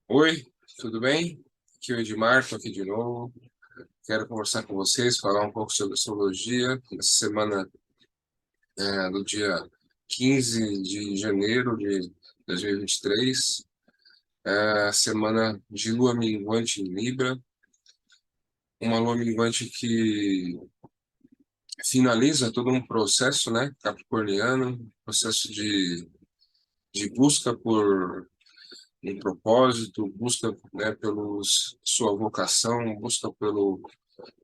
Oi, tudo bem? Aqui é o Edmar, estou aqui de novo. Quero conversar com vocês, falar um pouco sobre astrologia. Essa semana do dia 15 de janeiro de 2023, é a semana de lua minguante em Libra, uma lua minguante que finaliza todo um processo, né, capricorniano, processo de busca por um propósito, busca, né, pelos sua vocação, busca pelo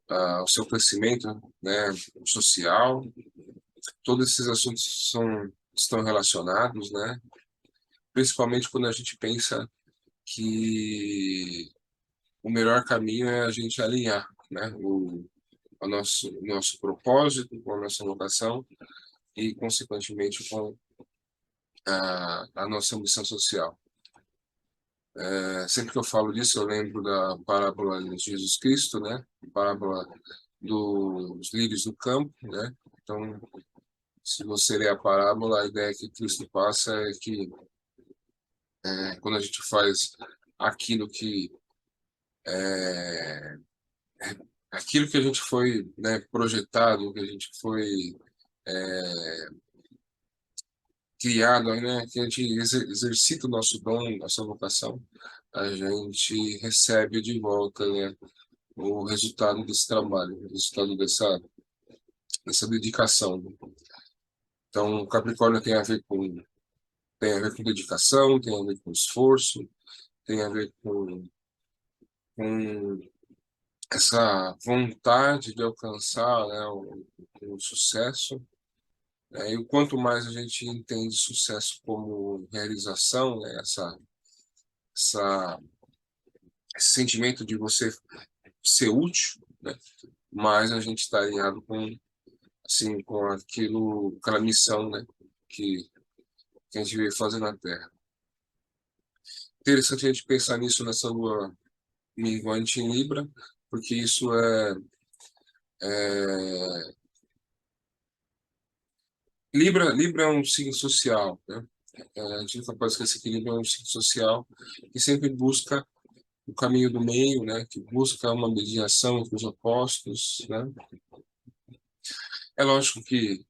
o seu crescimento, né, social. Todos esses assuntos estão relacionados, né? Principalmente quando a gente pensa que o melhor caminho é a gente alinhar, né, o nosso propósito com a nossa vocação e, consequentemente, com a nossa missão social. Sempre que eu falo disso, eu lembro da parábola de Jesus Cristo, né? A parábola dos lírios do campo, né? Então, se você ler a parábola, a ideia que Cristo passa é que quando a gente faz aquilo que é, aquilo que a gente foi, né, projetado, que a gente foi criado, né, que a gente exercita o nosso dom, nossa vocação, a gente recebe de volta, né, o resultado desse trabalho, o resultado dessa dedicação. Então, o Capricórnio tem a ver com dedicação, tem a ver com esforço, tem a ver com essa vontade de alcançar, né, o sucesso, né, e o quanto mais a gente entende sucesso como realização, né, essa, esse sentimento de você ser útil, né, mais a gente está alinhado com, assim, com aquela missão, né, que a gente veio fazer na Terra. Interessante a gente pensar nisso nessa lua minguante em Libra, porque isso é Libra é um signo social, né? A gente não pode esquecer que Libra é um signo social que sempre busca o caminho do meio, né? Que busca uma mediação entre os opostos, né? É lógico que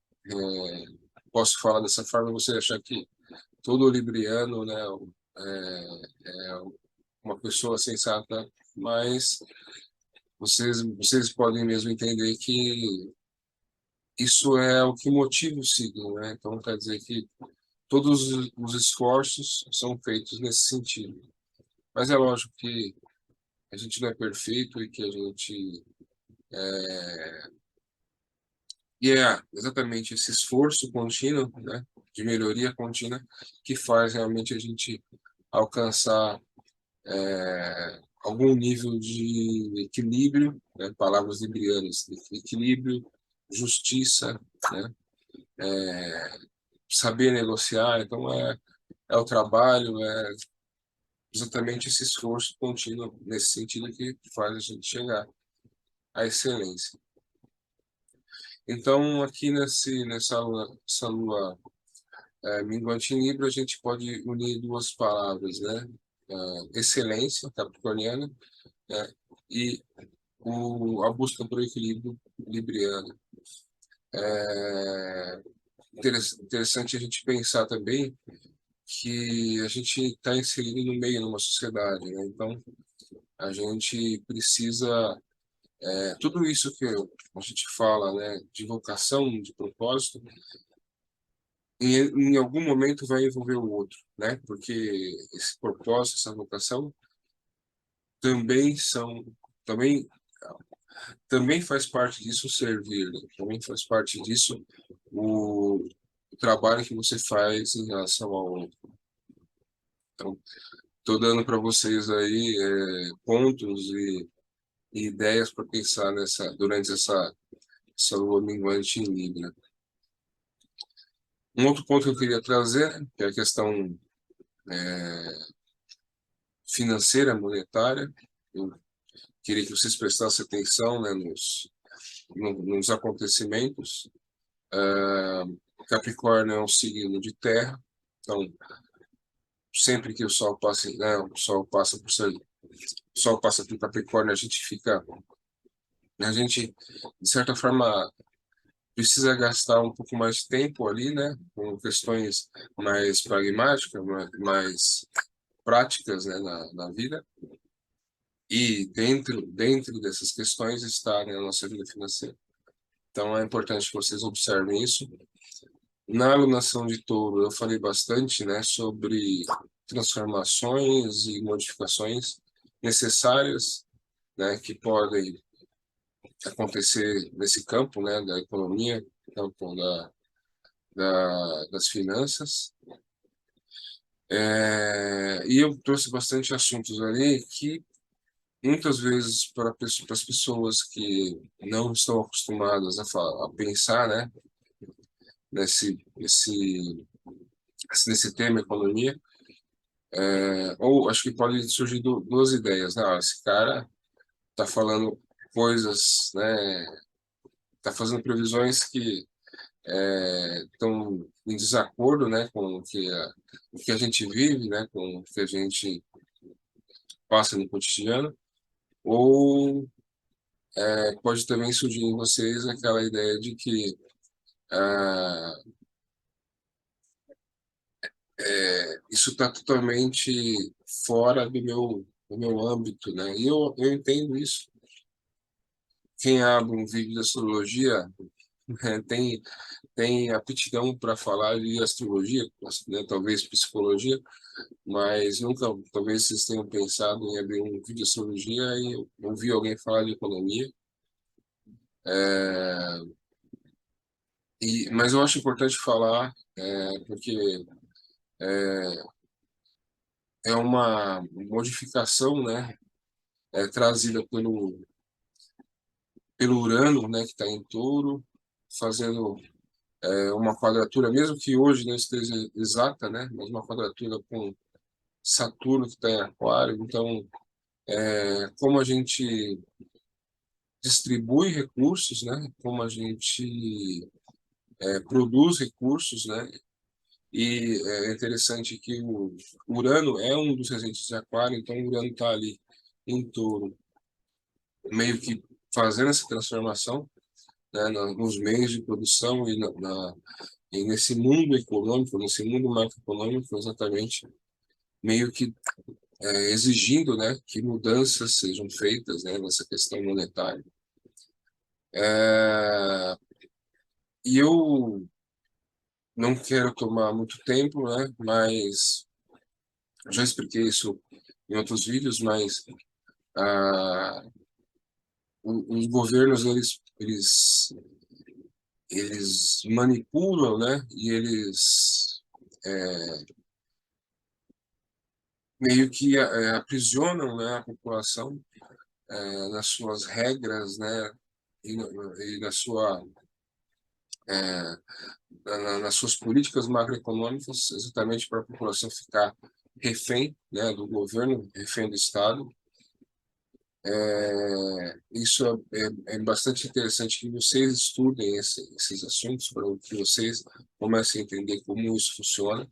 posso falar dessa forma, você achar que todo libriano, né, é uma pessoa sensata, mas vocês podem mesmo entender que isso é o que motiva o signo, né? Então quer dizer que todos os esforços são feitos nesse sentido. Mas é lógico que a gente não é perfeito e que a gente e é exatamente esse esforço contínuo, né, de melhoria contínua que faz realmente a gente alcançar algum nível de equilíbrio, né, palavras librianas, equilíbrio, justiça, né, saber negociar. Então é o trabalho, é exatamente esse esforço contínuo nesse sentido que faz a gente chegar à excelência. Então, aqui nessa lua minguante em Libra, a gente pode unir duas palavras, né? Excelência capricorniana, né? E a busca por equilíbrio libriano. É interessante a gente pensar também que a gente está inserido no meio, numa sociedade, né? Então, a gente precisa tudo isso que a gente fala, né, de vocação, de propósito, em algum momento vai envolver o outro, né? Porque esse propósito, essa vocação também são, também, também faz parte disso servir, né? Também faz parte disso o trabalho que você faz em relação ao outro. Então, estou dando para vocês aí pontos e ideias para pensar durante essa lua minguante em Libra. Um outro ponto que eu queria trazer, que é a questão financeira, monetária. Eu queria que vocês prestassem atenção, né, nos acontecimentos. Uh, Capricórnio é um signo de terra, então, sempre que o Sol passa, né, o Sol passa por Capricórnio, a gente, de certa forma, precisa gastar um pouco mais de tempo ali, né, com questões mais pragmáticas, mais práticas, né, na vida. E dentro dessas questões está, né, a nossa vida financeira. Então é importante que vocês observem isso. Na alunação de touro, eu falei bastante, né, sobre transformações e modificações necessárias, né, que podem acontecer nesse campo, né, da economia, campo das finanças. E eu trouxe bastante assuntos ali que muitas vezes para as pessoas que não estão acostumadas a pensar, né, nesse, nesse, nesse tema economia, ou acho que pode surgir duas ideias, né? Esse cara está falando coisas, né? Está fazendo previsões que estão em desacordo, né, com o que a gente vive, né, com o que a gente passa no cotidiano, ou pode também surgir em vocês aquela ideia de que ah, isso está totalmente fora do meu âmbito, né? E eu entendo isso. Quem abre um vídeo de astrologia tem aptidão para falar de astrologia, né? Talvez psicologia, mas nunca, talvez vocês tenham pensado em abrir um vídeo de astrologia e ouvir alguém falar de economia. É, mas eu acho importante falar, porque é uma modificação, né, trazida pelo Urano, né, que está em Touro, fazendo uma quadratura, mesmo que hoje não esteja exata, né, mas uma quadratura com Saturno que está em Aquário. Então, como a gente distribui recursos, né, como a gente produz recursos, né, e é interessante que o Urano é um dos regentes de Aquário, então o Urano está ali em Touro, meio que fazendo essa transformação, né, nos meios de produção e nesse mundo econômico, nesse mundo macroeconômico, exatamente, meio que exigindo, né, que mudanças sejam feitas, né, nessa questão monetária. E eu não quero tomar muito tempo, né, mas já expliquei isso em outros vídeos, mas ah, os governos eles manipulam, né, e eles meio que aprisionam, né, a população nas suas regras, né, e na sua nas suas políticas macroeconômicas, exatamente para a população ficar refém, né, do governo, refém do Estado. Isso é bastante interessante que vocês estudem esses assuntos, para que vocês comecem a entender como isso funciona,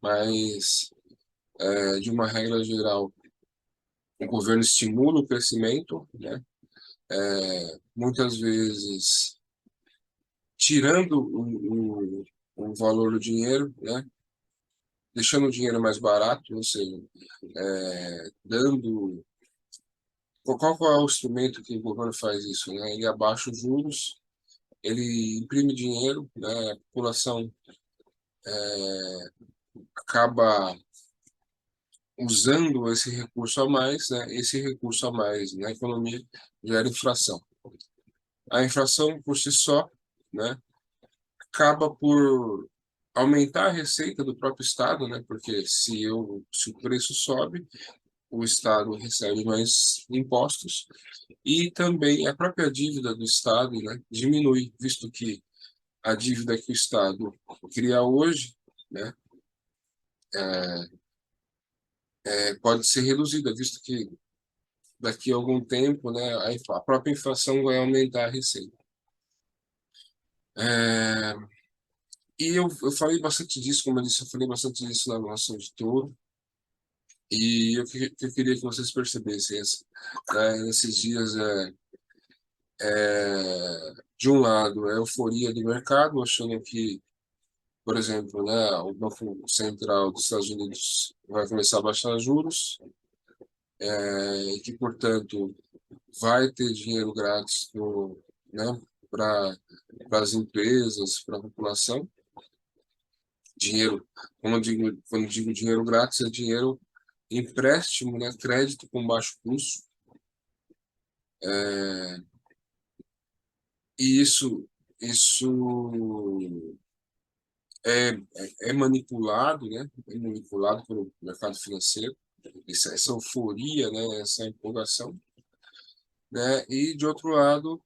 mas, de uma regra geral, o governo estimula o crescimento, né? Muitas vezes tirando o valor do dinheiro, né? Deixando o dinheiro mais barato, ou seja, dando. Qual é o instrumento que o governo faz isso, né? Ele abaixa os juros, ele imprime dinheiro, né? A população acaba usando esse recurso a mais, né? Esse recurso a mais na economia gera inflação. A inflação por si só, né, acaba por aumentar a receita do próprio Estado, né? Porque se o preço sobe, o Estado recebe mais impostos e também a própria dívida do Estado, né, diminui, visto que a dívida que o Estado cria hoje, né, pode ser reduzida, visto que daqui a algum tempo, né, a própria inflação vai aumentar a receita. E eu falei bastante disso, como eu disse, eu falei bastante disso na nossa de touro. E eu queria que vocês percebessem isso, né? Nesses dias, de um lado, a euforia do mercado, achando que, por exemplo, né, o Banco Central dos Estados Unidos vai começar a baixar juros, e que, portanto, vai ter dinheiro grátis né, para as empresas, para a população. Dinheiro, quando eu digo dinheiro grátis, é dinheiro empréstimo, né, crédito com baixo custo. E isso é manipulado, né? É manipulado pelo mercado financeiro, essa euforia, né? Essa empolgação, né? E de outro lado,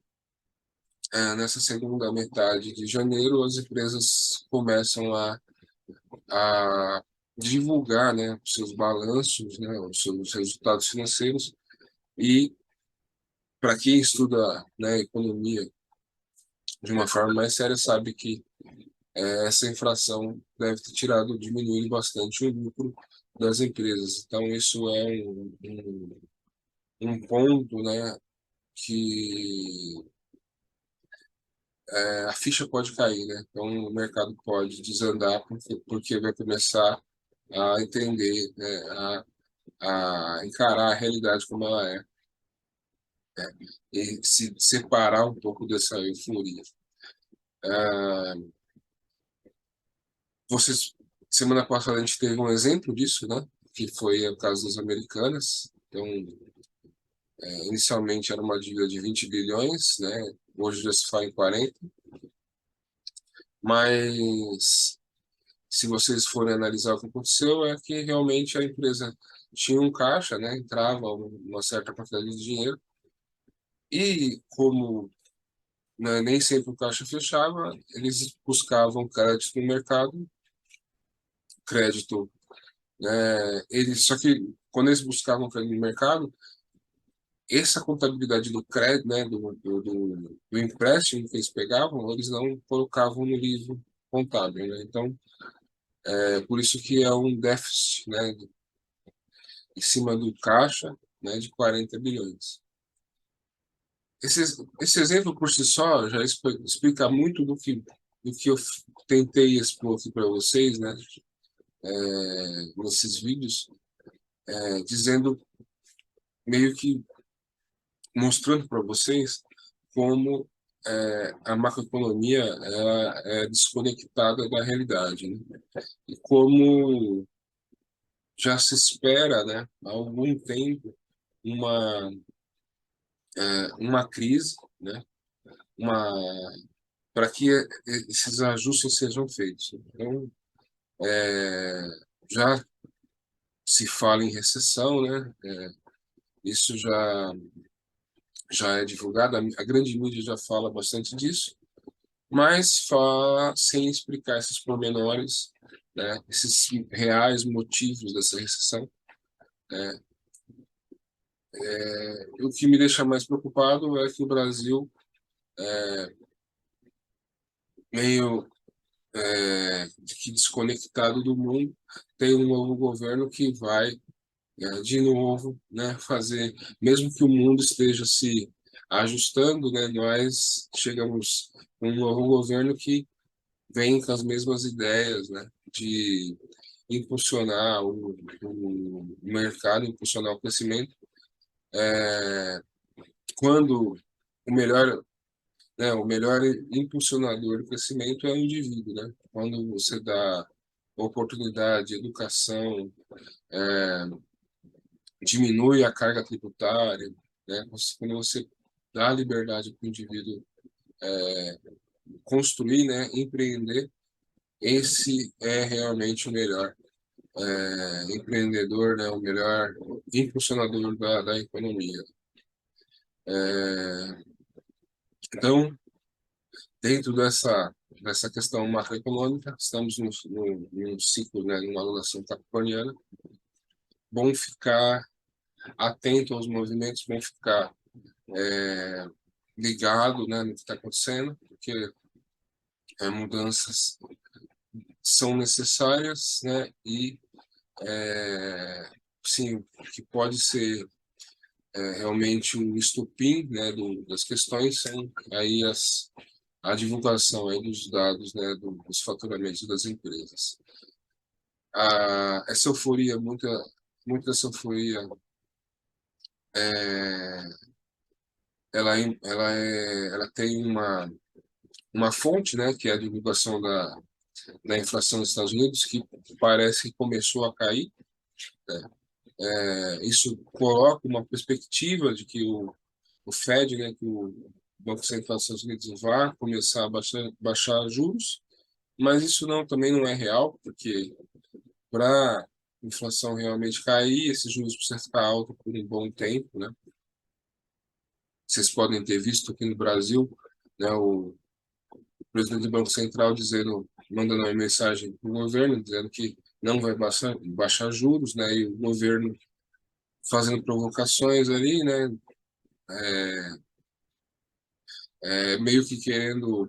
nessa segunda metade de janeiro, as empresas começam a divulgar, né? Os seus balanços, né? Os seus resultados financeiros. E para quem estuda, né, economia de uma forma mais séria, sabe que essa inflação deve ter diminuído bastante o lucro das empresas. Então, isso é um ponto, né, que a ficha pode cair, né? Então, o mercado pode desandar porque vai começar a entender, né, a encarar a realidade como ela é, e se separar um pouco dessa euforia. Ah, vocês, semana passada a gente teve um exemplo disso, né? Que foi o caso das Americanas. Então, inicialmente era uma dívida de 20 bilhões, né? Hoje já se fala em 40, mas se vocês forem analisar o que aconteceu, é que realmente a empresa tinha um caixa, né? Entrava uma certa quantidade de dinheiro e como, né, nem sempre o caixa fechava, eles buscavam crédito no mercado, crédito, né? Só que quando eles buscavam crédito no mercado, essa contabilidade do crédito, né, do empréstimo que eles pegavam, eles não colocavam no livro contábil, né? Então, é por isso que é um déficit, né, em cima do caixa, né, de 40 bilhões. Esse exemplo por si só já explica muito do que eu tentei expor aqui para vocês, né, nesses vídeos, dizendo, meio que mostrando para vocês como a macroeconomia ela é desconectada da realidade, né? E como já se espera, né, há algum tempo uma uma crise, né, uma para que esses ajustes sejam feitos. Então, é, já se fala em recessão, né? Isso já é divulgado, a grande mídia já fala bastante disso, mas fala sem explicar esses pormenores, né, esses reais motivos dessa recessão. O que me deixa mais preocupado é que o Brasil, meio que desconectado do mundo, tem um novo governo que vai, de novo, né, fazer, mesmo que o mundo esteja se ajustando, né, nós chegamos com um novo governo que vem com as mesmas ideias, né, de impulsionar o mercado, impulsionar o crescimento, quando o melhor impulsionador do crescimento é o indivíduo, né? Quando você dá oportunidade, educação, diminui a carga tributária, né? Quando você dá liberdade para o indivíduo construir, né? Empreender, esse é realmente o melhor empreendedor, né? O melhor impulsionador da economia. Então, dentro dessa questão macroeconômica, estamos num ciclo, né, numa alunação capricorniana. Bom ficar atento aos movimentos, bom ficar ligado, né, no que está acontecendo, porque mudanças são necessárias, né, e sim, que pode ser realmente um estopim, né, das questões, são aí a divulgação aí dos dados, né, dos faturamentos das empresas. Essa euforia, muita essa euforia, é, ela tem uma fonte, né, que é a divulgação da inflação nos Estados Unidos, que parece que começou a cair. Isso coloca uma perspectiva de que o Fed, né, que o Banco Central dos Estados Unidos vai começar a baixar juros, mas isso também não é real, porque para a inflação realmente cair, esses juros precisam ficar altos por um bom tempo, né? Vocês podem ter visto aqui no Brasil, né, o presidente do Banco Central mandando uma mensagem para o governo, dizendo que não vai baixar juros, né, e o governo fazendo provocações ali, né, meio que querendo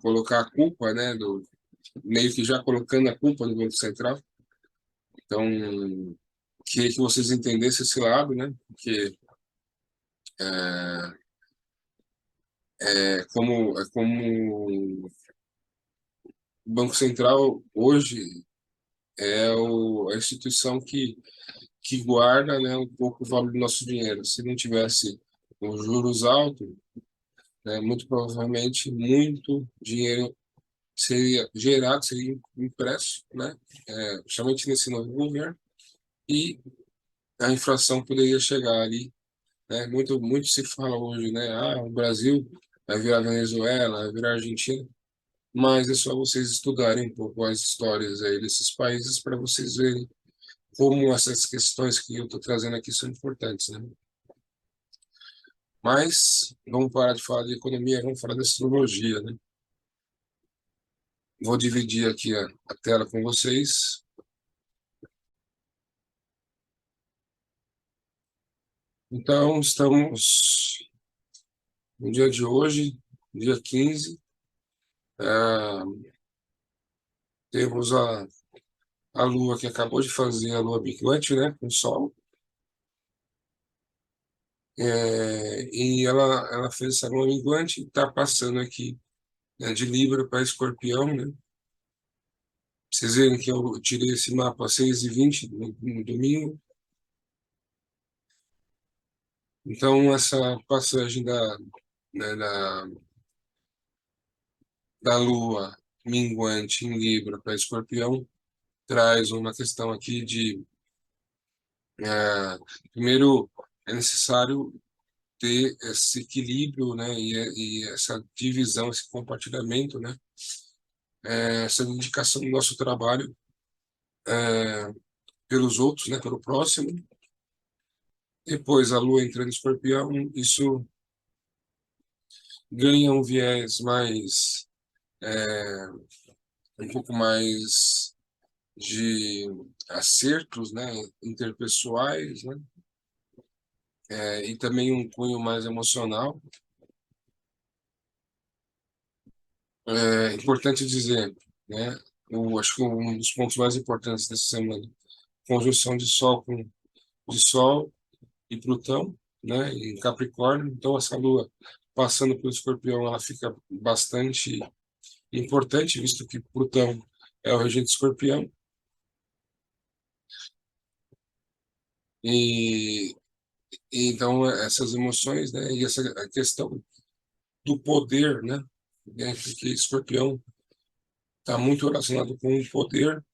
colocar a culpa, né, meio que já colocando a culpa no Banco Central. Então, queria que vocês entendessem esse lado, né, porque é como o Banco Central hoje a instituição que guarda, né, um pouco o valor do nosso dinheiro. Se não tivesse os juros altos, né, muito provavelmente muito dinheiro seria gerado, seria impresso, né, principalmente nesse novo governo, e a inflação poderia chegar ali, né? Muito se fala hoje, né? O Brasil vai virar Venezuela, vai virar Argentina, mas é só vocês estudarem um pouco as histórias aí desses países para vocês verem como essas questões que eu estou trazendo aqui são importantes, né? Mas vamos parar de falar de economia, vamos falar de astrologia, né? Vou dividir aqui a tela com vocês. Então, estamos no dia de hoje, dia 15, ah, temos a Lua que acabou de fazer a Lua minguante, né, com o Sol, e ela fez essa Lua minguante e está passando aqui, né, de Libra para Escorpião, né? Vocês verem que eu tirei esse mapa às 6h20 no domingo. Então, essa passagem né, da Lua minguante em Libra para Escorpião traz uma questão aqui de, eh, primeiro, é necessário ter esse equilíbrio, né, e essa divisão, esse compartilhamento, né, essa dedicação do nosso trabalho pelos outros, né, pelo próximo. Depois a Lua entrando em Escorpião, isso ganha um viés mais, um pouco mais de acertos, né, interpessoais, né, e também um cunho mais emocional. É importante dizer, né, eu acho que um dos pontos mais importantes dessa semana, conjunção de Sol e Plutão, né, em Capricórnio. Então essa Lua passando pelo Escorpião, ela fica bastante importante, visto que Plutão é o regente de Escorpião. E, então essas emoções, né, e essa a questão do poder, né, porque Escorpião está muito relacionado com o poder,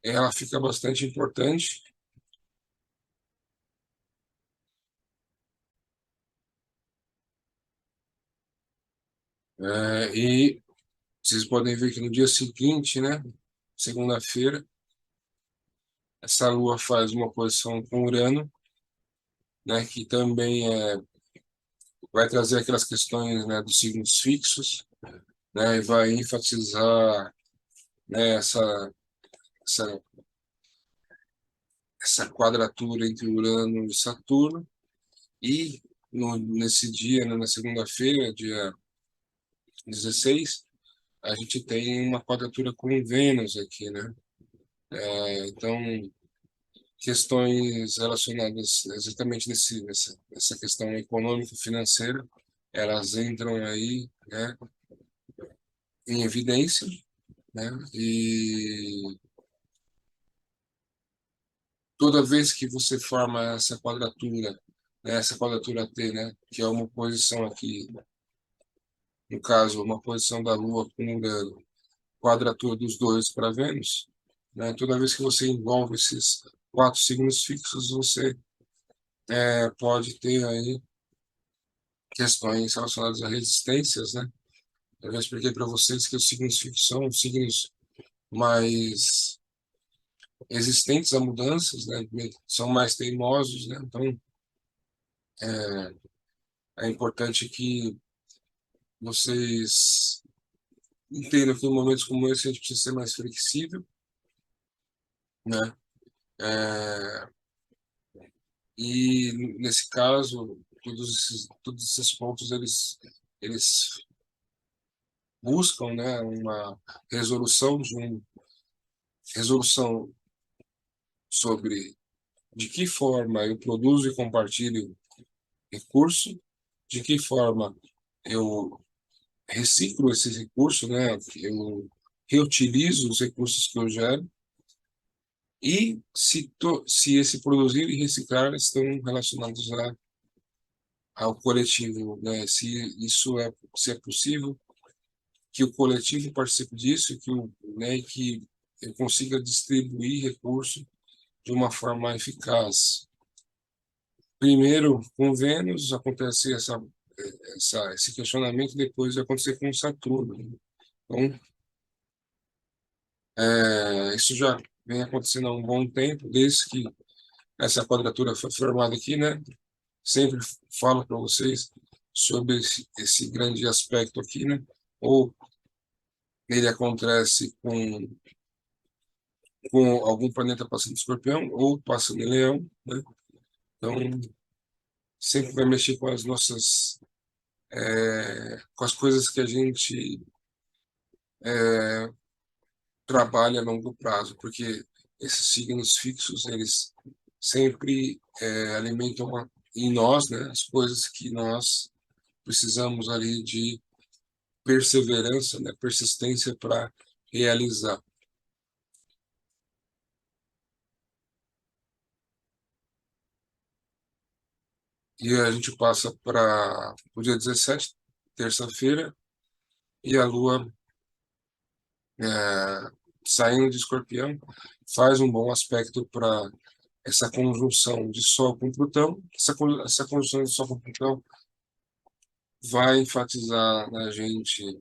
ela fica bastante importante. E vocês podem ver que no dia seguinte, né, segunda-feira, essa Lua faz uma posição com Urano, né, que também vai trazer aquelas questões, né, dos signos fixos, né, e vai enfatizar, né, essa, essa quadratura entre Urano e Saturno. E nesse dia, né, na segunda-feira, dia 16, a gente tem uma quadratura com Vênus aqui, né? Então, questões relacionadas exatamente nessa questão econômica financeira, elas entram aí, né, em evidência, né, e toda vez que você forma essa quadratura, né, essa quadratura T, né, que é uma posição aqui, no caso, uma posição da Lua com Urano, quadratura dos dois para Vênus, né, toda vez que você envolve esses quatro signos fixos, você pode ter aí questões relacionadas a resistências, né? Eu já expliquei para vocês que os signos fixos são signos mais resistentes a mudanças, né? São mais teimosos, né? Então, é importante que vocês entendam que em momentos como esse a gente precisa ser mais flexível, né? É, e nesse caso, todos esses pontos eles buscam, né, uma resolução sobre de que forma eu produzo e compartilho recurso, de que forma eu reciclo esse recurso, né? Eu reutilizo os recursos que eu gero e se esse produzir e reciclar estão relacionados ao coletivo, né? Se é possível que o coletivo participe disso, né, que eu consiga distribuir recursos de uma forma eficaz. Primeiro, com Vênus, acontece esse questionamento, depois vai acontecer com Saturno. Então, isso já vem acontecendo há um bom tempo, desde que essa quadratura foi formada aqui, né? Sempre falo para vocês sobre esse grande aspecto aqui, né? Ou ele acontece com algum planeta passando em Escorpião, ou passando em Leão, né? Então, sempre vai mexer com com as coisas que a gente trabalha a longo prazo, porque esses signos fixos, eles sempre alimentam em nós, né, as coisas que nós precisamos ali de perseverança, né, persistência para realizar. E a gente passa para o dia 17, terça-feira, e a Lua, é, saindo de Escorpião, faz um bom aspecto para essa conjunção de Sol com Plutão. Essa conjunção de Sol com Plutão vai enfatizar na gente,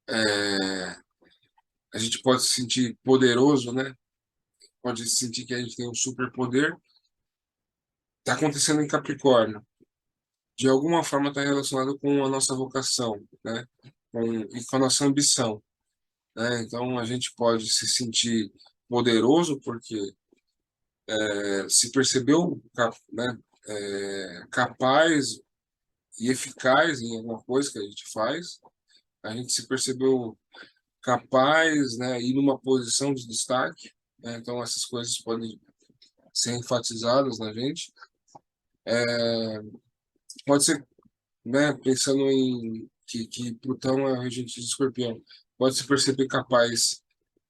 é, a gente pode se sentir poderoso, né? Pode sentir que a gente tem um superpoder. Está acontecendo em Capricórnio. De alguma forma está relacionado com a nossa vocação, né? E com a nossa ambição, né? Então a gente pode se sentir poderoso porque se percebeu, né? Capaz e eficaz em alguma coisa que a gente faz. A gente se percebeu capaz, né, ir numa posição de destaque, né? Então essas coisas podem ser enfatizadas na gente. Pode ser, né, pensando em que Plutão é o regente de Escorpião, pode se perceber capaz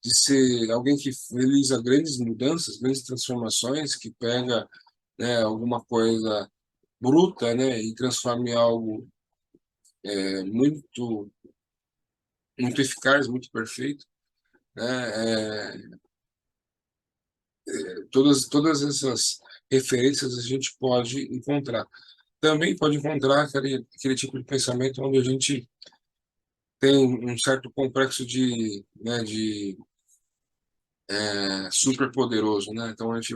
de ser alguém que realiza grandes mudanças, grandes transformações, que pega, né, alguma coisa bruta, né, e transforma em algo muito muito eficaz, muito perfeito, né? Todas essas referências a gente pode encontrar. Também pode encontrar aquele tipo de pensamento onde a gente tem um certo complexo de super poderoso, né? Então a gente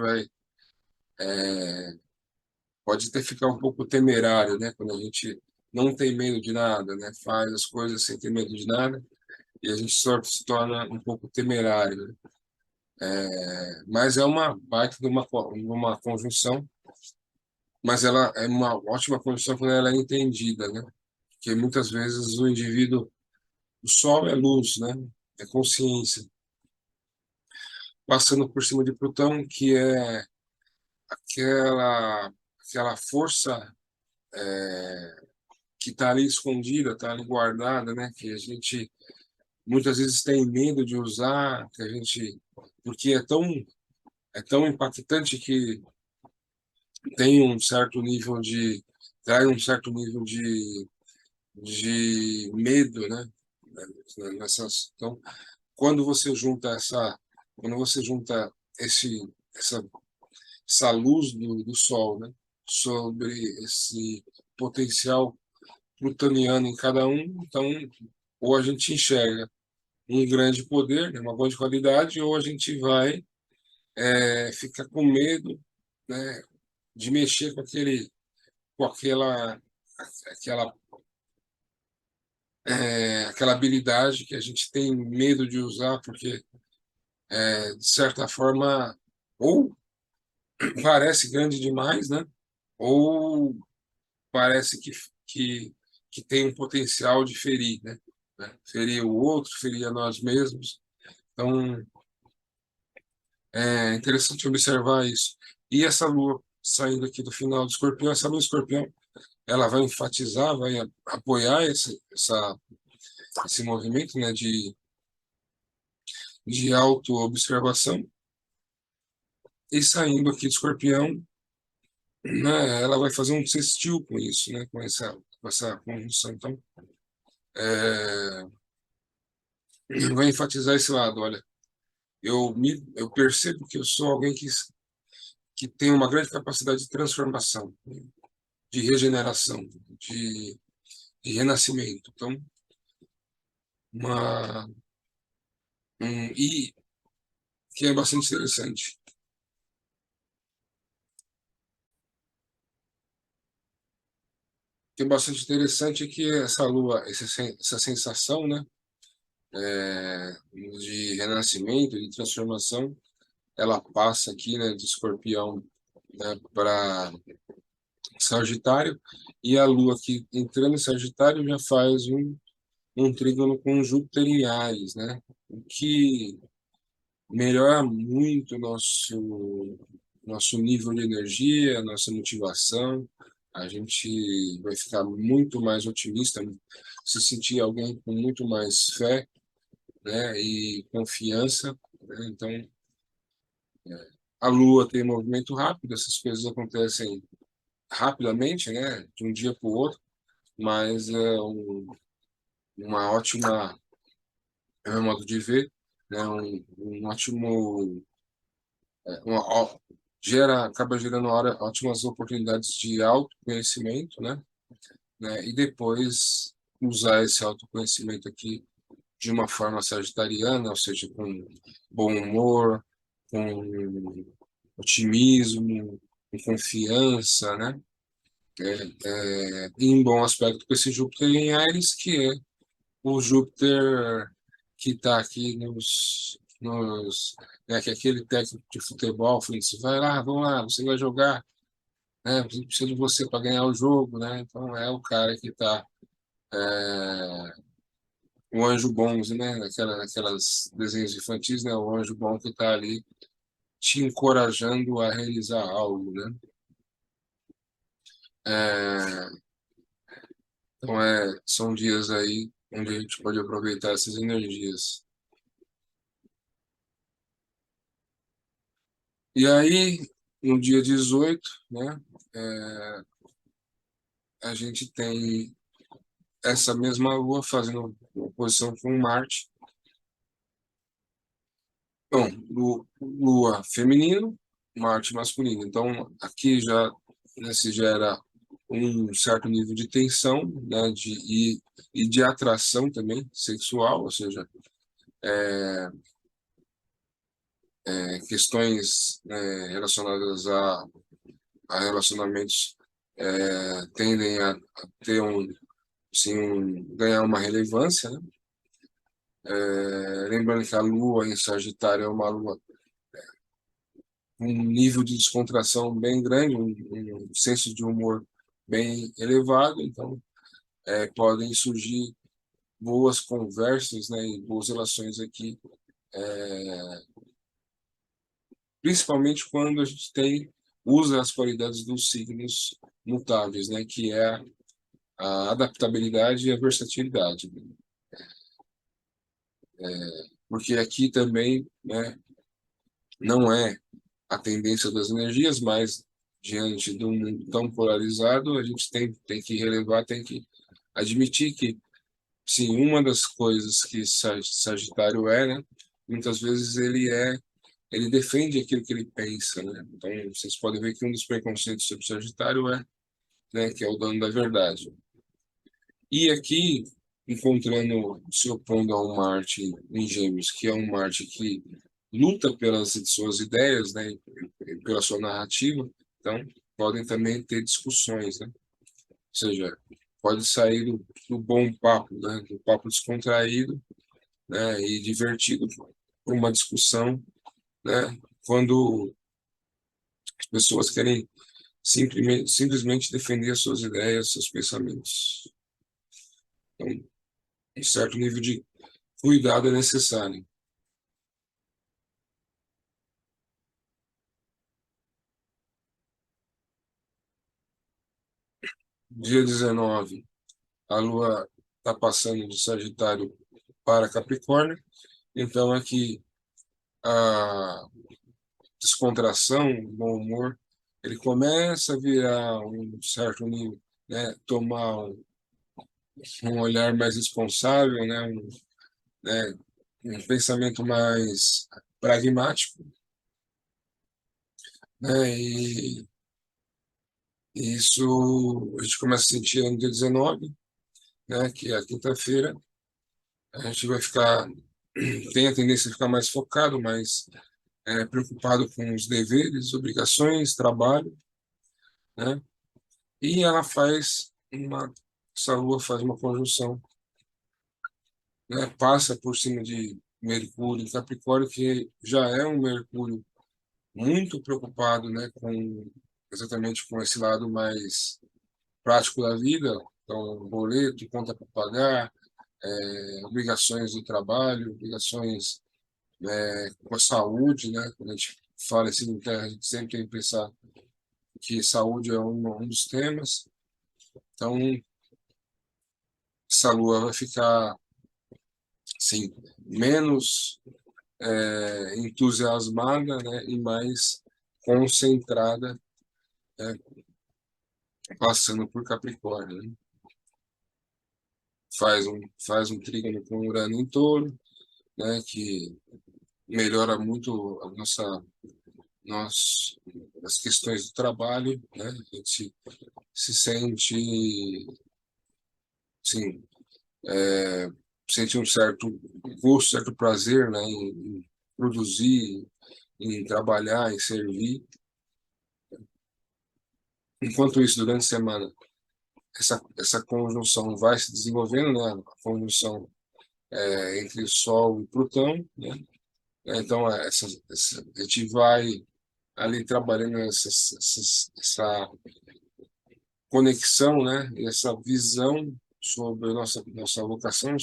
pode até ficar um pouco temerário, né? Quando a gente não tem medo de nada, né? Faz as coisas sem ter medo de nada e a gente só se torna um pouco temerário, né? Mas é uma baita de uma conjunção, mas ela é uma ótima conjunção quando ela é entendida, né? Porque muitas vezes o indivíduo, o sol é luz, né? É consciência. passando por cima de Plutão, que é aquela força que está ali escondida, está ali guardada, né? Que a gente muitas vezes tem medo de usar, que a gente porque é tão impactante que tem um certo nível de traz um certo nível de medo, né? Então, quando você junta essa essa luz do Sol, né? Sobre esse potencial plutoniano em cada um, então ou a gente enxerga um grande poder, né, uma grande qualidade, ou a gente vai ficar com medo, né, de mexer com aquela, aquela habilidade que a gente tem medo de usar, porque de certa forma ou parece grande demais, né, ou parece que, que tem um potencial de ferir, né, ferir o outro, ferir a nós mesmos. Então, é interessante observar isso. E essa lua saindo aqui do final do escorpião, essa lua escorpião, ela vai enfatizar, vai apoiar esse movimento, né, de auto-observação. E saindo aqui do escorpião, né, ela vai fazer um sextil com isso, né, com essa conjunção. Então, é, vai enfatizar esse lado. Olha, eu percebo que eu sou alguém que tem uma grande capacidade de transformação, de regeneração, de, de renascimento. Então, uma, e que é bastante interessante. O que é bastante interessante é que essa lua, essa sensação, né, de renascimento, de transformação, ela passa aqui, né, de Escorpião, né, para Sagitário, e a lua aqui entrando em Sagitário já faz um trígono com Júpiter em Áries, né, o que melhora muito o nosso nível de energia, nossa motivação. A gente vai ficar muito mais otimista, se sentir alguém com muito mais fé, né, e confiança, né? Então, a Lua tem movimento rápido, essas coisas acontecem rapidamente, né, de um dia para o outro, mas uma ótima, é meu modo de ver, né, um ótimo uma, ó, acaba gerando ótimas oportunidades de autoconhecimento, né? E depois usar esse autoconhecimento aqui de uma forma sagitariana, ou seja, com bom humor, com otimismo, com confiança, né? E em bom aspecto com esse Júpiter em Ares, que é o Júpiter que está aqui que é aquele técnico de futebol, falando assim, vai lá, vamos lá, você vai jogar, né? A gente precisa de você para ganhar o jogo, né? Então é o cara que está o anjo bom, né? Naquelas desenhos infantis, né? O anjo bom que está ali te encorajando a realizar algo, né? É, então são dias aí onde a gente pode aproveitar essas energias. E aí, no dia 18, né? é, a gente tem essa mesma Lua fazendo oposição com Marte. Então, Lua feminino, Marte masculino. Então, aqui já se gera um certo nível de tensão, né, e de atração também sexual, ou seja, questões relacionadas a relacionamentos tendem a ter sim, ganhar uma relevância, né? Lembrando que a Lua em Sagitário é uma Lua com um nível de descontração bem grande, um senso de humor bem elevado, então podem surgir boas conversas, né, e boas relações aqui principalmente quando a gente usa as qualidades dos signos mutáveis, né, que é a adaptabilidade e a versatilidade. Porque aqui também, né, não é a tendência das energias, mas diante de um mundo tão polarizado, a gente tem que relevar, tem que admitir que, sim, uma das coisas que Sagitário é, né, muitas vezes ele defende aquilo que ele pensa, né? Então, vocês podem ver que um dos preconceitos sobre Sagitário é, né, que é o dono da verdade. E aqui, encontrando, se opondo a um Marte em Gêmeos, que é um Marte que luta pelas suas ideias, né, pela sua narrativa, então podem também ter discussões, né? Ou seja, pode sair do bom papo, né, do papo descontraído, né, e divertido para uma discussão, né, quando as pessoas querem simplesmente defender as suas ideias, seus pensamentos. Então, um certo nível de cuidado é necessário. Dia 19, a Lua está passando de Sagitário para Capricórnio, então aqui a descontração, o bom humor, ele começa a virar um certo nível, né, tomar um olhar mais responsável, né, um pensamento mais pragmático, né, e isso a gente começa a sentir no dia 19, né, que é a quinta-feira, a gente vai ficar, tem a tendência a ficar mais focado, mais preocupado com os deveres, obrigações, trabalho, né? E essa lua faz uma conjunção, né? Passa por cima de Mercúrio e Capricórnio, que já é um Mercúrio muito preocupado, né? Com exatamente com esse lado mais prático da vida, então boleto, conta para pagar, obrigações do trabalho, obrigações com a saúde, né? Quando a gente fala assim, então, a gente sempre tem que pensar que saúde é um dos temas. Então, essa lua vai ficar assim, menos entusiasmada, né? E mais concentrada, né? Passando por Capricórnio, né? Faz um trígono com Urano em Touro, né? Que melhora muito nós, as questões do trabalho, né? A gente se sente, sim, sente um certo gosto, certo prazer, né? Em produzir, em trabalhar, em servir. Enquanto isso, durante a semana, essa conjunção vai se desenvolvendo, né? A conjunção entre Sol e Plutão, né? Então, a gente vai ali trabalhando essa conexão, né? E essa visão sobre a nossa vocação, e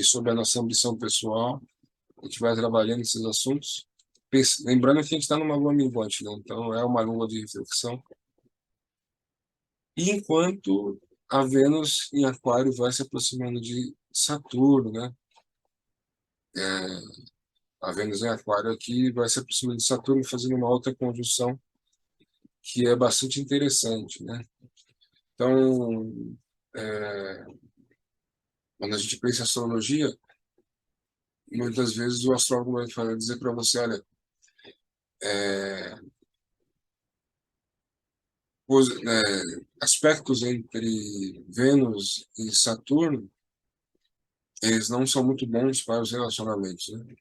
sobre a nossa ambição pessoal. A gente vai trabalhando esses assuntos. Lembrando que a gente está numa lua minguante, né? Então, é uma lua de reflexão. E enquanto a Vênus em Aquário vai se aproximando de Saturno, né? A Vênus em Aquário aqui vai se aproximando de Saturno, fazendo uma outra conjunção que é bastante interessante, né? Então, é, quando a gente pensa em astrologia, muitas vezes o astrólogo vai dizer para você, olha, é, aspectos entre Vênus e Saturno, eles não são muito bons para os relacionamentos, né?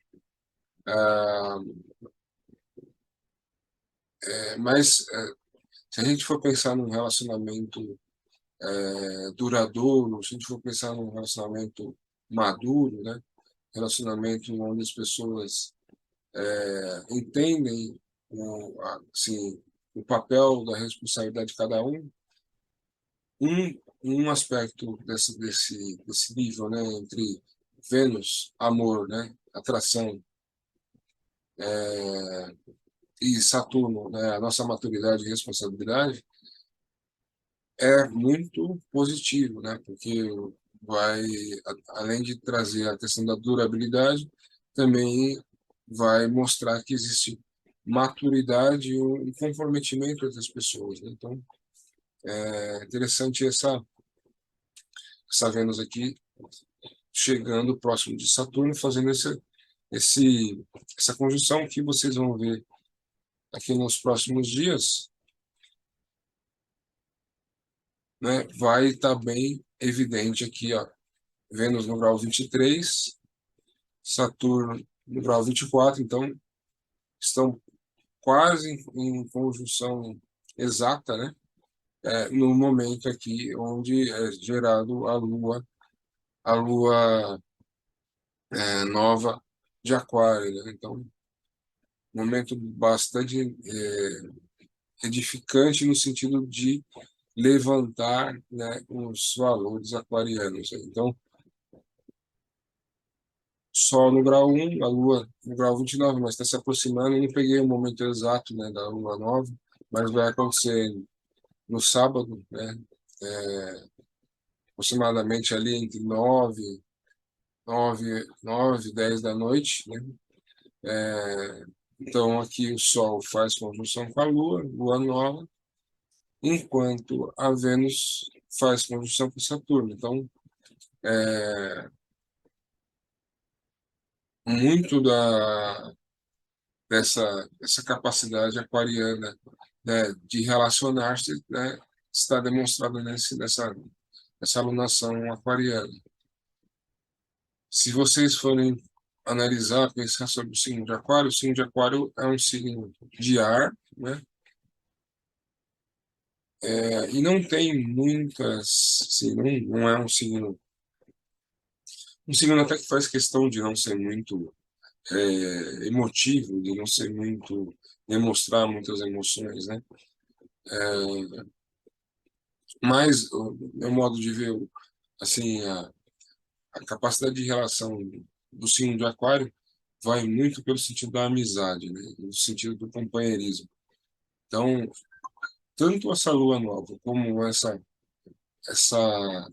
Ah, mas se a gente for pensar num relacionamento duradouro, se a gente for pensar num relacionamento maduro, né? Relacionamento onde as pessoas entendem assim, o papel da responsabilidade de cada um aspecto desse nível, né? Entre Vênus, amor, né? Atração, e Saturno, né, a nossa maturidade e responsabilidade, é muito positivo, né? Porque vai, além de trazer a questão da durabilidade, também vai mostrar que existe maturidade e um comprometimento entre as pessoas, né? Então, é interessante essa Vênus aqui chegando próximo de Saturno, fazendo essa conjunção que vocês vão ver aqui nos próximos dias, né? Vai estar bem evidente aqui, ó. Vênus no grau 23, Saturno no grau 24, então estão quase em conjunção exata, né? No momento aqui onde é gerado a Lua nova de Aquário, né? Então, momento bastante edificante no sentido de levantar, né, os valores aquarianos. Então, Sol no grau 1, a Lua no grau 29, mas está se aproximando. Eu não peguei o momento exato, né, da Lua nova, mas vai acontecer no sábado, né, aproximadamente ali entre 9 e 10 da noite, né? Então, aqui o Sol faz conjunção com a Lua, Lua nova, enquanto a Vênus faz conjunção com Saturno. Então, muito dessa capacidade aquariana, né, de relacionar-se, né, está demonstrada nessa alunação aquariana. Se vocês forem analisar, pensar sobre o signo de Aquário é um signo de ar, né? E não tem muitas, assim, não é um signo até que faz questão de não ser muito emotivo, de não ser muito, demonstrar muitas emoções, né? Mas o meu modo de ver, assim, a capacidade de relação do signo de Aquário vai muito pelo sentido da amizade, né? No sentido do companheirismo. Então, tanto essa lua nova como essa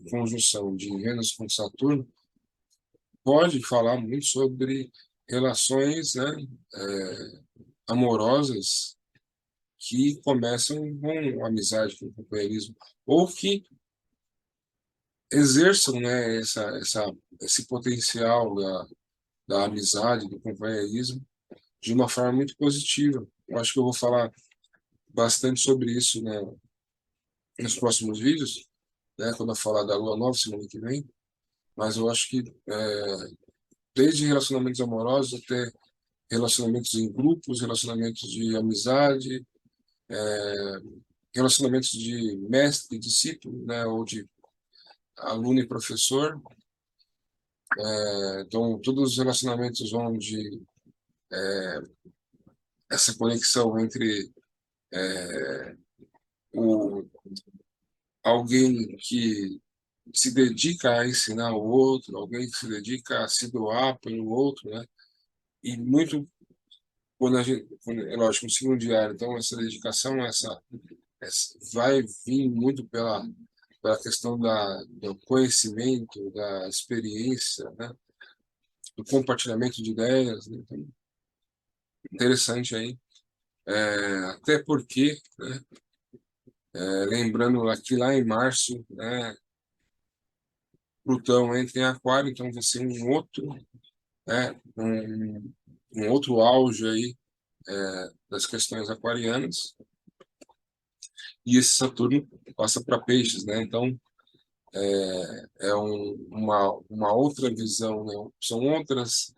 conjunção de Vênus com Saturno pode falar muito sobre relações, né, amorosas que começam com amizade, com companheirismo, ou que exerçam, né, esse potencial da amizade, do companheirismo, de uma forma muito positiva. Eu acho que eu vou falar bastante sobre isso, né, nos próximos vídeos, né, quando eu falar da Lua Nova semana que vem, mas eu acho que desde relacionamentos amorosos até relacionamentos em grupos, relacionamentos de amizade, relacionamentos de mestre e discípulo, né, ou de aluno e professor. Então, todos os relacionamentos onde essa conexão entre o, alguém que se dedica a ensinar o outro, alguém que se dedica a se doar pelo outro, né? E muito quando é lógico, no segundo diário, então essa dedicação, vai vir muito pela questão do conhecimento, da experiência, né? Do compartilhamento de ideias, né? Então, interessante aí. Até porque, né, lembrando aqui lá em março, né, Plutão entra em Aquário, então vai ser um outro auge aí das questões aquarianas, e esse Saturno passa para Peixes, né? Então uma outra visão, né? São outras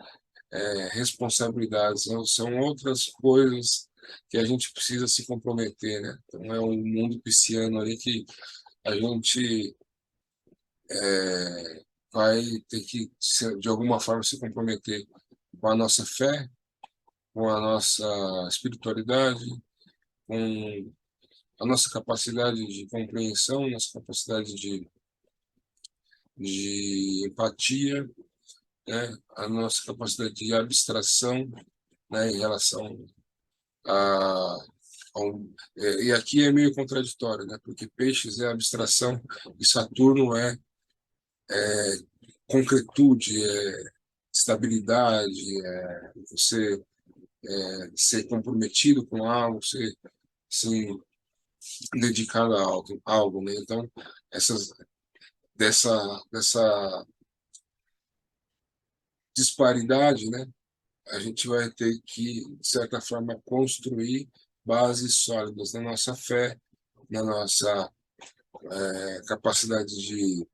responsabilidades, né? São outras coisas que a gente precisa se comprometer, né? Então é um mundo pisciano ali que a gente vai ter que, de alguma forma, se comprometer com a nossa fé, com a nossa espiritualidade, com a nossa capacidade de compreensão, nossa capacidade de empatia, né? A nossa capacidade de abstração, né, em relação a, e aqui é meio contraditório, né, porque Peixes é abstração e Saturno concretude, estabilidade, você ser comprometido com algo, ser assim, dedicado a algo, né? Então, essas, dessa disparidade, né? A gente vai ter que, de certa forma, construir bases sólidas na nossa fé, na nossa capacidade de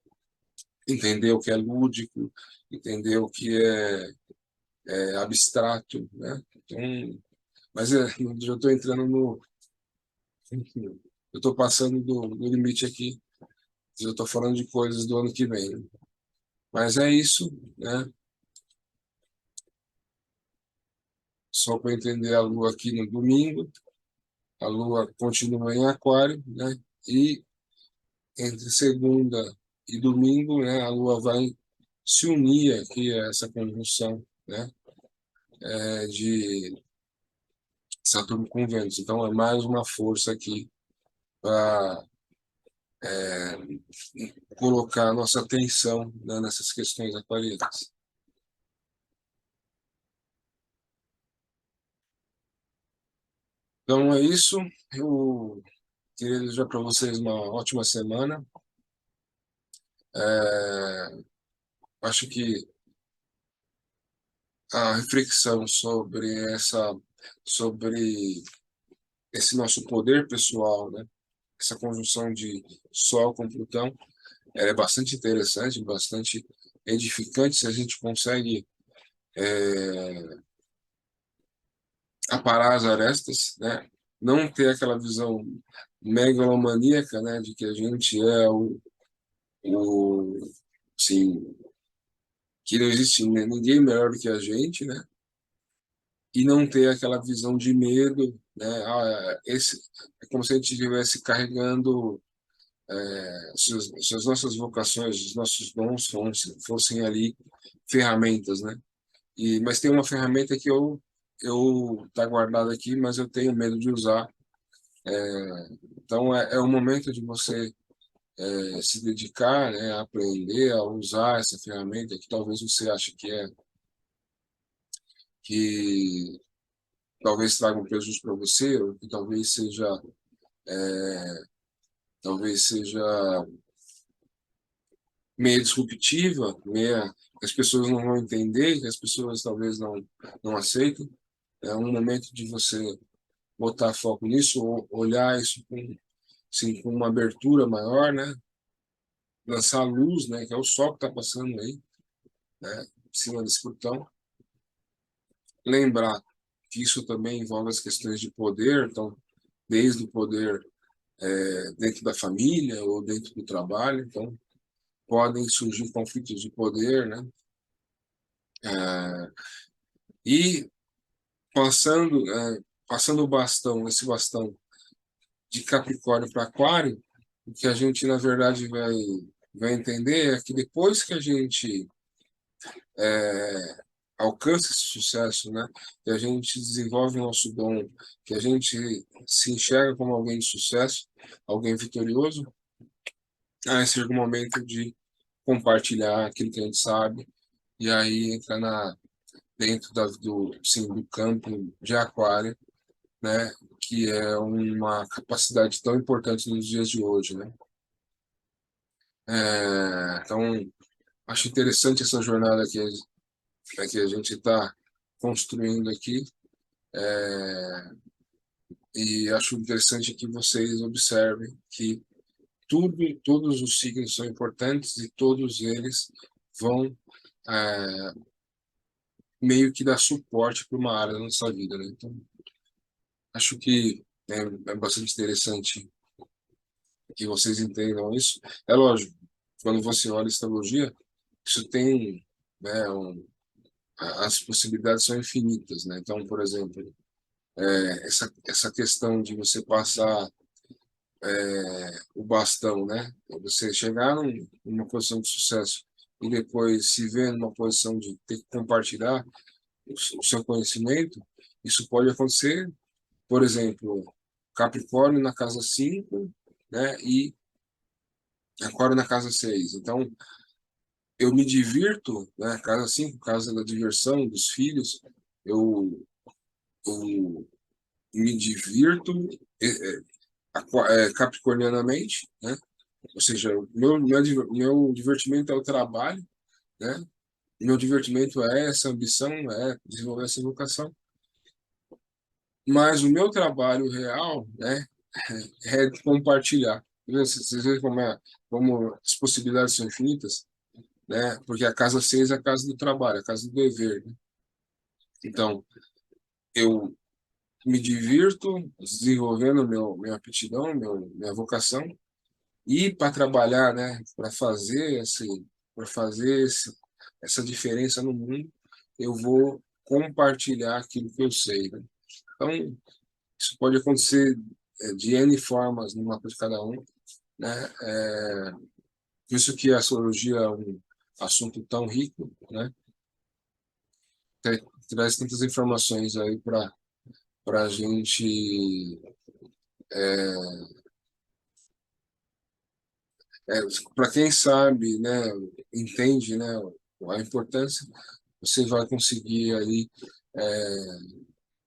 entender o que é lúdico, entender o que é abstrato, né? Então, mas já estou entrando no, eu estou passando do limite aqui. Eu estou falando de coisas do ano que vem, né? Mas é isso, né? Só para entender a Lua aqui no domingo, a Lua continua em Aquário, né? E entre segunda e domingo, né? A Lua vai se unir aqui a essa conjunção, né? De Saturno com Vênus. Então é mais uma força aqui para colocar a nossa atenção, né, nessas questões aquarianas. Então é isso. Eu queria desejar para vocês uma ótima semana. É, acho que a reflexão sobre esse nosso poder pessoal, né? Essa conjunção de Sol com Plutão, ela é bastante interessante, bastante edificante se a gente consegue aparar as arestas, né? Não ter aquela visão megalomaníaca, né? De que a gente é o assim, que não existe ninguém melhor do que a gente, né? E não ter aquela visão de medo, né? É como se a gente estivesse carregando se as nossas vocações, os nossos dons fossem ali ferramentas, né? Mas tem uma ferramenta que eu tá guardada aqui, mas eu tenho medo de usar. Então é o momento de você se dedicar, né, a aprender a usar essa ferramenta que talvez você ache que talvez traga um prejuízo para você, ou que talvez seja meio disruptiva, meia, que as pessoas não vão entender, que as pessoas talvez não aceitem. É um momento de você botar foco nisso, ou olhar isso assim, com uma abertura maior, né? Lançar luz, né? Que é o sol que está passando aí, né? Em cima desse Plutão. Lembrar que isso também envolve as questões de poder, então, desde o poder dentro da família ou dentro do trabalho, então, podem surgir conflitos de poder, né? É, e passando o bastão, esse bastão de Capricórnio para Aquário, o que a gente, na verdade, vai entender é que depois que a gente alcança esse sucesso, né, que a gente desenvolve o nosso dom, que a gente se enxerga como alguém de sucesso, alguém vitorioso, aí chega o momento de compartilhar aquilo que a gente sabe, e aí entra dentro sim, do campo de Aquário, né, que é uma capacidade tão importante nos dias de hoje, né? Então, acho interessante essa jornada que a gente está construindo aqui, e acho interessante que vocês observem que todos os signos são importantes e todos eles vão é, meio que dar suporte para uma área da nossa vida, né? Então, acho que é bastante interessante que vocês entendam isso. É lógico, quando você olha a astrologia, isso tem, né, as possibilidades são infinitas, né? Então, por exemplo, essa questão de você passar o bastão, né? Você chegar numa posição de sucesso e depois se ver numa posição de ter que compartilhar, o seu conhecimento, isso pode acontecer, por exemplo, Capricórnio na casa 5, né, e Aquário na casa 6. Então, eu me divirto, né, casa 5, casa da diversão, dos filhos, eu, eu me divirto capricornianamente, né, ou seja, meu divertimento é o trabalho, né, meu divertimento é essa ambição, é desenvolver essa vocação, mas o meu trabalho real, né, é compartilhar. Vocês veem como as possibilidades são infinitas, né? Porque a casa 6 é a casa do trabalho, a casa do dever, né? Então, eu me divirto desenvolvendo minha aptidão, minha vocação, e para trabalhar, né? Para fazer essa diferença no mundo, eu vou compartilhar aquilo que eu sei, né? Então, isso pode acontecer de N formas numa coisa de cada um, né? Por isso que a astrologia é um assunto tão rico, né? Traz tantas informações aí para a gente, para quem sabe, né, entende, né, a importância, você vai conseguir aí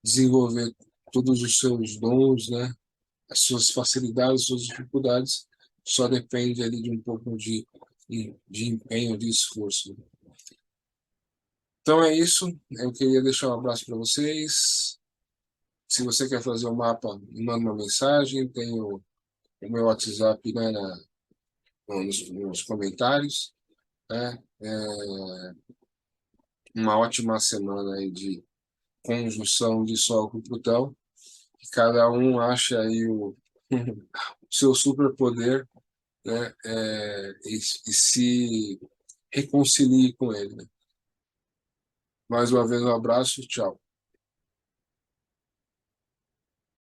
desenvolver todos os seus dons, né, as suas facilidades, as suas dificuldades, só depende ali de um pouco de empenho, de esforço. Então é isso, eu queria deixar um abraço para vocês. Se você quer fazer o mapa, me manda uma mensagem, tem o meu WhatsApp, né, nos comentários, né? Uma ótima semana aí de conjunção de Sol com Plutão, que cada um acha aí o seu superpoder, né? E se reconcilie com ele, né? Mais uma vez, um abraço, tchau.